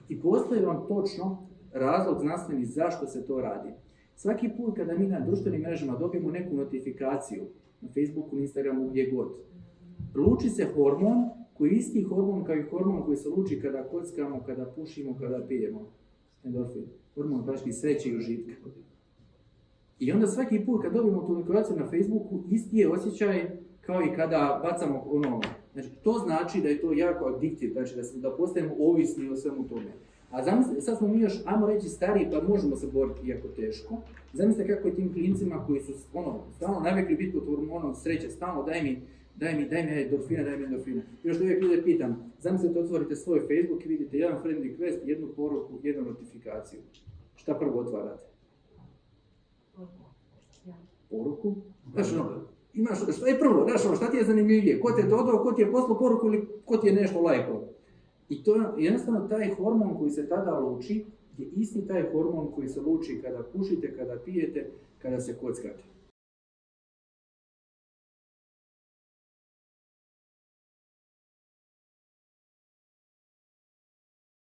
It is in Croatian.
I postoji vam točno razlog znanstveni zašto se to radi. Svaki put kada mi na društvenim mrežama dobijemo neku notifikaciju, na Facebooku, na Instagramu, gdje god, luči se hormon koji je isti hormon kao i hormon koji se luči kada kockamo, kada pušimo, kada pijemo. Endorfin. Hormon baški sreće i užitka. I onda svaki put kad dobijemo tu notifikaciju na Facebooku, isti je osjećaj kao i kada bacamo ono. Znači, to znači da je to jako adiktiv, znači da postajemo ovisni o svemu tome. A zamislite, sad smo mi još, ajmo reći, stariji, pa možemo se boriti jako teško. Zamislite kako je tim klincima koji su stalno navikli biti pod hormonom sreće, stalno daj mi endorfina. I još uvijek ljude pitam, zamislite, otvorite svoj Facebook i vidite jedan friend request, jednu poruku, jednu notifikaciju. Šta prvo otvarate? Poruku? Znaš, šta je prvo? Znaš, šta ti je zanimljivije? Ko te je dodao, ko ti je poslao poruku ili ko ti je nešto lajkao? I to je jednostavno taj hormon koji se tada luči, je isti taj hormon koji se luči kada pušite, kada pijete, kada se kockate.